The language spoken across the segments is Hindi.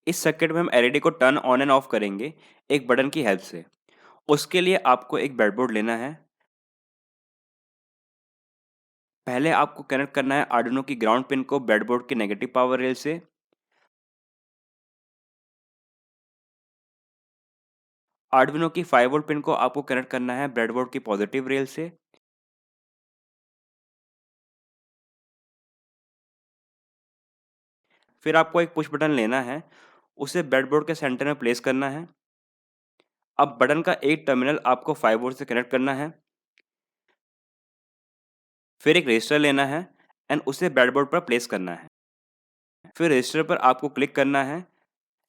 इस सर्किट में हम एलईडी को टर्न ऑन एंड ऑफ करेंगे एक बटन की हेल्प से। उसके लिए आपको एक ब्रेडबोर्ड लेना है। पहले आपको कनेक्ट करना है आर्डिनो की ग्राउंड पिन को ब्रेडबोर्ड के नेगेटिव पावर रेल से। आर्डिनो की 5 वोल्ट पिन को आपको कनेक्ट करना है ब्रेडबोर्ड की पॉजिटिव रेल से। फिर आपको एक पुश बटन लेना है, उसे ब्रेडबोर्ड के सेंटर में प्लेस करना है। अब बटन का एक टर्मिनल आपको 5 वोल्ट से कनेक्ट करना है। फिर एक रजिस्टर लेना है एंड उसे ब्रेडबोर्ड पर प्लेस करना है। फिर रजिस्टर पर आपको क्लिक करना है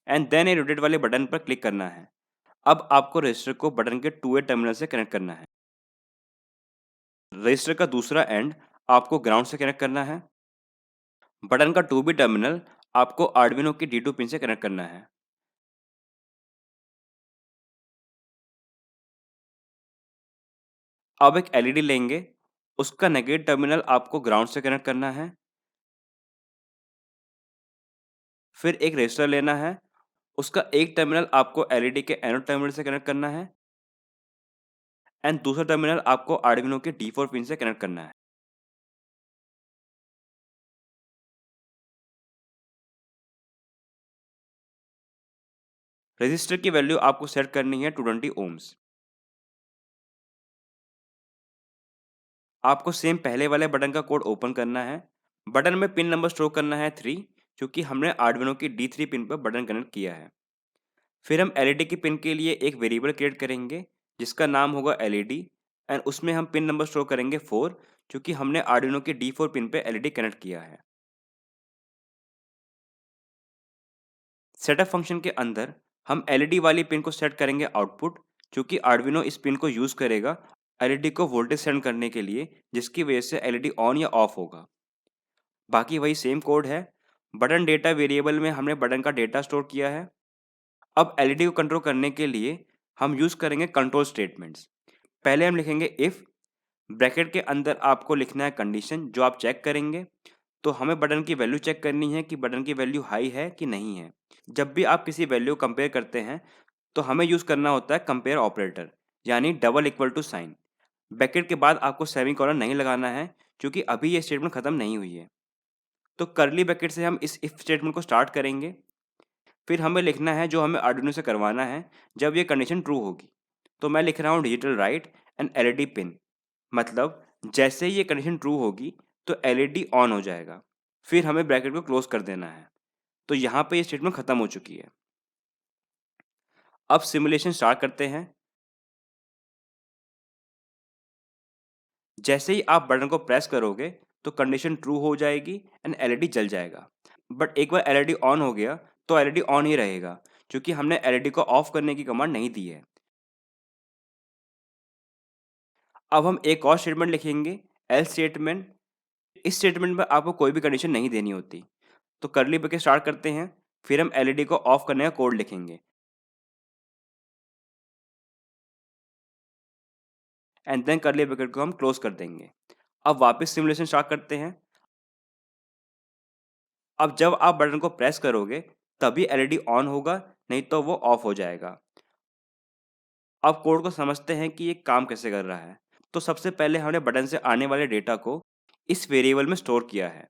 एंड देन ए रोटेट वाले बटन पर क्लिक करना है। अब आपको रजिस्टर को बटन के 2 वे टर्मिनल से कनेक्ट करना है। रजिस्टर का दूसरा एंड आपको ग्राउंड से कनेक्ट करना है। बटन का 2 बी टर्मिनल आपको आर्डिनो की D2 पिन से कनेक्ट करना है। अब एक एलईडी लेंगे, उसका नेगेटिव टर्मिनल आपको ग्राउंड से कनेक्ट करना है। फिर एक रजिस्टर लेना है, उसका एक टर्मिनल आपको एलईडी के एनोड टर्मिनल से कनेक्ट करना है एंड दूसरा टर्मिनल आपको आर्डिनो के D4 पिन से कनेक्ट करना है। रजिस्टर की वैल्यू आपको सेट करनी है 220 ओम्स। आपको सेम पहले वाले बटन का कोड ओपन करना है। बटन में पिन नंबर स्टोर करना है 3, क्योंकि हमने आर्डिनो की D3 पिन पर बटन कनेक्ट किया है। फिर हम एलईडी की पिन के लिए एक वेरिएबल क्रिएट करेंगे जिसका नाम होगा एलईडी एंड उसमें हम पिन नंबर स्टोर करेंगे 4, क्योंकि हमने आर्डिनो की D4 पिन पे एलईडी कनेक्ट किया है। सेटअप फंक्शन के अंदर हम एलईडी वाली पिन को सेट करेंगे आउटपुट, क्योंकि आर्डिनो इस पिन को यूज करेगा एलईडी को वोल्टेज सेंड करने के लिए, जिसकी वजह से एलईडी ऑन या ऑफ होगा। बाकी वही सेम कोड है। बटन डेटा वेरिएबल में हमने बटन का डेटा स्टोर किया है। अब एलईडी को कंट्रोल करने के लिए हम यूज करेंगे कंट्रोल स्टेटमेंट्स। पहले हम लिखेंगे इफ, ब्रैकेट के अंदर आपको लिखना है कंडीशन जो आप चेक करेंगे। तो हमें बटन की वैल्यू चेक करनी है कि बटन की वैल्यू हाई है कि नहीं है। जब भी आप किसी वैल्यू कंपेयर करते हैं तो हमें यूज करना होता है कंपेयर ऑपरेटर, यानी double equal to sign. Bracket के बाद आपको सेमीकोलन नहीं लगाना है, क्योंकि अभी ये स्टेटमेंट खत्म नहीं हुई है। तो करली ब्रैकेट से हम इस इफ स्टेटमेंट को स्टार्ट करेंगे। फिर हमें लिखना है जो हमें आर्डिनो से करवाना है जब ये कंडीशन ट्रू होगी। तो मैं लिख रहा हूँ digital right and LED pin, मतलब जैसे ही ये कंडीशन ट्रू होगी तो एलईडी ऑन हो जाएगा। फिर हमें ब्रैकेट को क्लोज कर देना है। तो यहाँ पे ये स्टेटमेंट खत्म हो चुकी है। अब सिमुलेशन स्टार्ट करते हैं। जैसे ही आप बटन को प्रेस करोगे तो कंडीशन ट्रू हो जाएगी एंड एलईडी जल जाएगा। बट एक बार एलईडी ऑन हो गया तो एलईडी ऑन ही रहेगा, क्योंकि हमने एलईडी को ऑफ करने की कमांड नहीं दी है। अब हम एक और स्टेटमेंट लिखेंगे, एल्स स्टेटमेंट। इस स्टेटमेंट में आपको कोई भी कंडीशन नहीं देनी होती। तो करली ब्रैकेट स्टार्ट करते हैं। फिर हम एलईडी को ऑफ करने का कोड लिखेंगे एंड देन करली ब्रैकेट को हम क्लोज कर देंगे। अब वापस सिमुलेशन स्टार्ट करते हैं। अब जब आप बटन को प्रेस करोगे तभी एलईडी ऑन होगा, नहीं तो वो ऑफ हो जाएगा। अब कोड को समझते हैं कि ये काम कैसे कर रहा है। तो सबसे पहले हमने बटन से आने वाले डेटा को इस वेरिएबल में स्टोर किया है।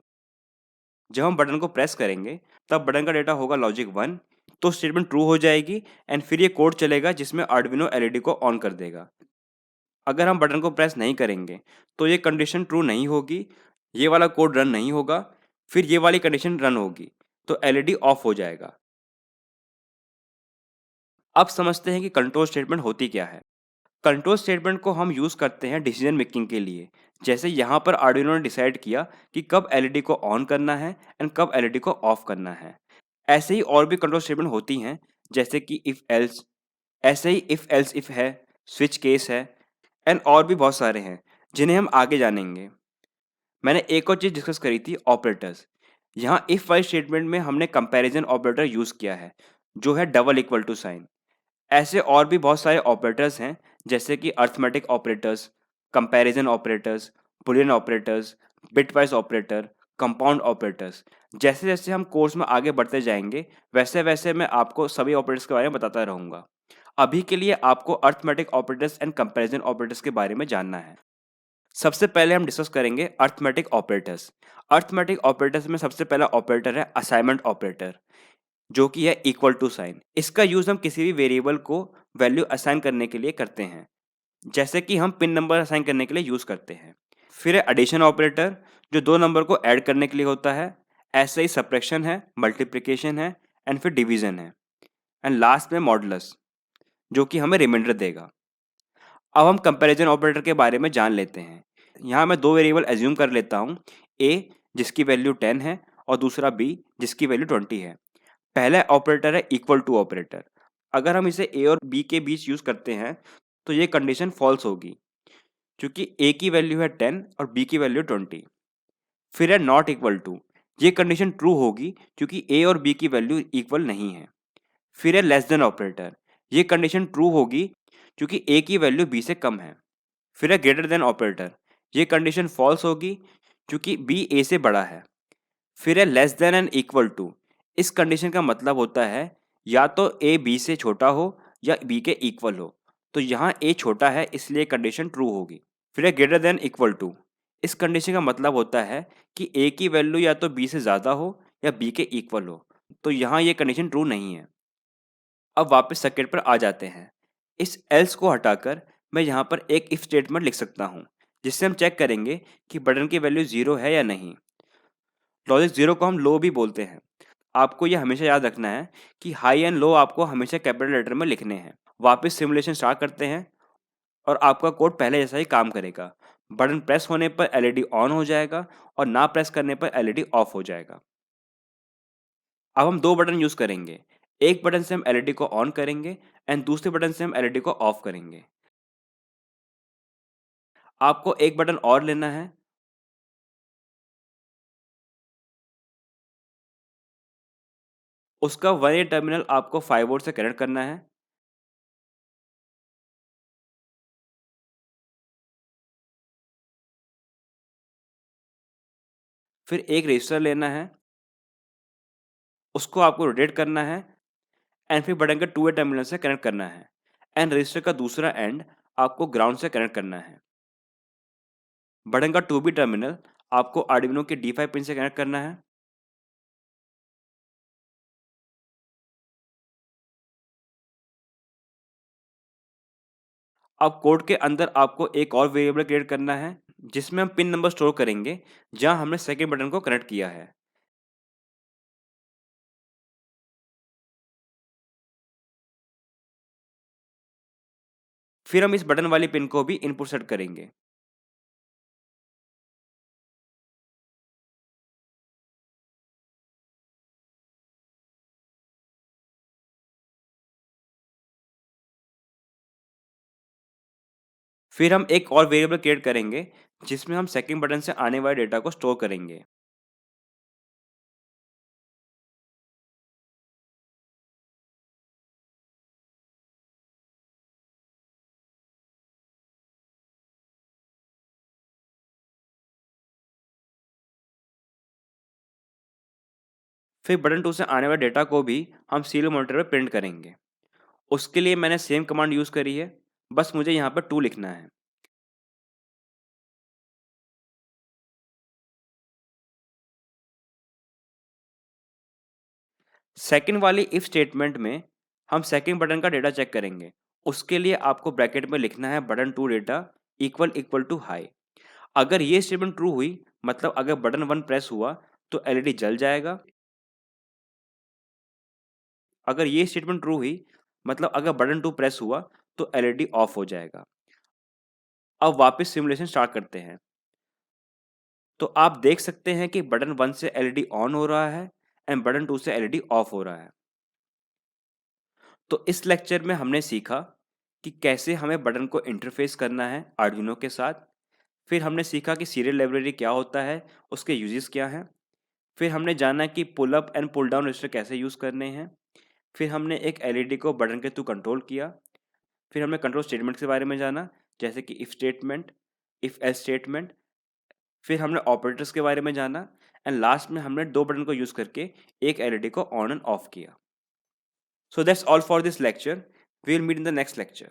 जब हम बटन को प्रेस करेंगे तब बटन का डेटा होगा लॉजिक 1, तो स्टेटमेंट ट्रू हो जाएगी एंड फिर ये कोड चलेगा जिसमें आर्डिनो एलईडी को ऑन कर देगा। अगर हम बटन को प्रेस नहीं करेंगे तो ये कंडीशन ट्रू नहीं होगी, ये वाला कोड रन नहीं होगा, फिर ये वाली कंडीशन रन होगी, तो एलईडी ऑफ हो जाएगा। अब समझते हैं कि कंट्रोल स्टेटमेंट होती क्या है। कंट्रोल स्टेटमेंट को हम यूज़ करते हैं डिसीजन मेकिंग के लिए। जैसे यहाँ पर आर्डिनो ने डिसाइड किया कि कब एलईडी को ऑन करना है एंड कब एलईडी को ऑफ करना है। ऐसे ही और भी कंट्रोल स्टेटमेंट होती हैं, जैसे कि इफ एल्स, ऐसे ही इफ एल्स इफ है, स्विच केस है एंड और भी बहुत सारे हैं जिन्हें हम आगे जानेंगे। मैंने एक और चीज़ डिस्कस करी थी, ऑपरेटर्स। यहाँ इफ वाइल स्टेटमेंट में हमने कंपैरिजन ऑपरेटर यूज़ किया है जो है डबल इक्वल टू साइन। ऐसे और भी बहुत सारे ऑपरेटर्स हैं, जैसे कि arithmetic operators, comparison operators, Boolean operators, bitwise operator, compound operators. जैसे-जैसे हम कोर्स में आगे बढ़ते जाएँगे, वैसे-वैसे मैं आपको सभी ऑपरेटर्स के बारे में बताता रहूँगा। अभी के लिए आपको arithmetic operators and comparison operators के बारे में जानना है। सबसे पहले हम डिस्कस करेंगे अरिथमेटिक ऑपरेटर्स। अरिथमेटिक ऑपरेटर्स में सबसे पहला ऑपरेटर है असाइनमेंट ऑपरेटर, जो कि है इक्वल टू साइन। इसका यूज़ हम किसी भी वेरिएबल को वैल्यू असाइन करने के लिए करते हैं, जैसे कि हम पिन नंबर असाइन करने के लिए यूज़ करते हैं। फिर है एडिशन ऑपरेटर, जो दो नंबर को ऐड करने के लिए होता है। ऐसे ही सब्ट्रैक्शन है, मल्टीप्लिकेशन है एंड फिर डिवीजन है। एंड लास्ट में मॉडुलस, जो कि हमें रिमाइंडर देगा। अब हम कंपैरिजन ऑपरेटर के बारे में जान लेते हैं। यहाँ मैं दो वेरिएबल एज्यूम कर लेता हूँ, ए जिसकी वैल्यू 10 है और दूसरा बी जिसकी वैल्यू 20 है। पहला ऑपरेटर है इक्वल टू ऑपरेटर। अगर हम इसे ए और बी के बीच यूज़ करते हैं तो ये कंडीशन फॉल्स होगी, क्योंकि ए की वैल्यू है 10 और बी की वैल्यू 20। फिर है नॉट इक्वल टू, ये कंडीशन ट्रू होगी क्योंकि ए और बी की वैल्यू इक्वल नहीं है। फिर है लेस देन ऑपरेटर, ये कंडीशन ट्रू होगी क्योंकि ए की वैल्यू बी से कम है। फिर है ग्रेटर देन ऑपरेटर, ये कंडीशन फॉल्स होगी क्योंकि बी ए से बड़ा है। फिर है less than and equal to, इस कंडीशन का मतलब होता है या तो ए बी से छोटा हो या बी के इक्वल हो। तो यहाँ ए छोटा है इसलिए कंडीशन ट्रू होगी। फिर है ग्रेटर देन इक्वल टू, इस कंडीशन का मतलब होता है कि ए की वैल्यू या तो बी से ज़्यादा हो या बी के इक्वल हो। तो यहाँ ये कंडीशन ट्रू नहीं है। अब वापस सर्किट पर आ जाते हैं। इस एल्स को हटाकर मैं यहाँ पर एक इफ स्टेटमेंट लिख सकता हूँ, जिससे हम चेक करेंगे कि बटन की वैल्यू 0 है या नहीं। लॉजिक 0 को हम लो भी बोलते हैं। आपको यह हमेशा याद रखना है कि हाई एंड लो आपको हमेशा कैपिटल लेटर में लिखने हैं। वापस सिमुलेशन स्टार्ट करते हैं और आपका कोड पहले जैसा ही काम करेगा। बटन प्रेस होने पर एलईडी ऑन हो जाएगा और ना प्रेस करने पर एलईडी ऑफ हो जाएगा। अब हम दो बटन यूज करेंगे। एक बटन से हम एलईडी को ऑन करेंगे एंड दूसरे बटन से हम एलईडी को ऑफ करेंगे। आपको एक बटन और लेना है। उसका 1A टर्मिनल आपको 5 वोल्ट से कनेक्ट करना है। फिर एक रजिस्टर लेना है, उसको आपको रोटेट करना है एंड फिर बटन के 2A टर्मिनल से कनेक्ट करना है एंड रजिस्टर का दूसरा एंड आपको ग्राउंड से कनेक्ट करना है। बटन का 2B टर्मिनल आपको आर्डिनो के D5 पिन से कनेक्ट करना है। अब कोड के अंदर आपको एक और वेरिएबल क्रिएट करना है, जिसमें हम पिन नंबर स्टोर करेंगे जहां हमने सेकेंड बटन को कनेक्ट किया है। फिर हम इस बटन वाली पिन को भी इनपुट सेट करेंगे। फिर हम एक और वेरिएबल क्रिएट करेंगे जिसमें हम सेकंड बटन से आने वाले डेटा को स्टोर करेंगे। फिर बटन 2 से आने वाले डेटा को भी हम सीरियल मॉनिटर पर प्रिंट करेंगे। उसके लिए मैंने सेम कमांड यूज करी है, बस मुझे यहाँ पर 2 लिखना है। सेकंड वाली इफ स्टेटमेंट में हम सेकंड बटन का डेटा चेक करेंगे। उसके लिए आपको ब्रैकेट में लिखना है button 2 data equal equal to high. अगर ये स्टेटमेंट ट्रू हुई, मतलब अगर बटन 1 प्रेस हुआ तो एलईडी जल जाएगा। अगर ये स्टेटमेंट ट्रू हुई, मतलब अगर बटन 2 प्रेस हुआ तो एलईडी ऑफ हो जाएगा। अब वापस सिमुलेशन स्टार्ट करते हैं। तो आप देख सकते हैं कि बटन 1 से एलईडी ऑन हो रहा है एंड बटन 2 से एलईडी ऑफ हो रहा है। तो इस लेक्चर में हमने सीखा कि कैसे हमें बटन को इंटरफेस करना है आर्डिनो के साथ। फिर हमने सीखा कि सीरियल लाइब्रेरी क्या होता है, उसके यूजेस क्या हैं। फिर हमने जाना कि pull up and pull down register कैसे यूज़ करने हैं। फिर हमने एक एलईडी को बटन के थ्रू कंट्रोल किया। फिर हमने कंट्रोल स्टेटमेंट्स के बारे में जाना, जैसे कि if statement, if else statement. फिर हमने ऑपरेटर्स के बारे में जाना एंड लास्ट में हमने 2 बटन को यूज करके एक एलईडी को ऑन एंड ऑफ किया। So that's all for this lecture. We will meet in the next lecture.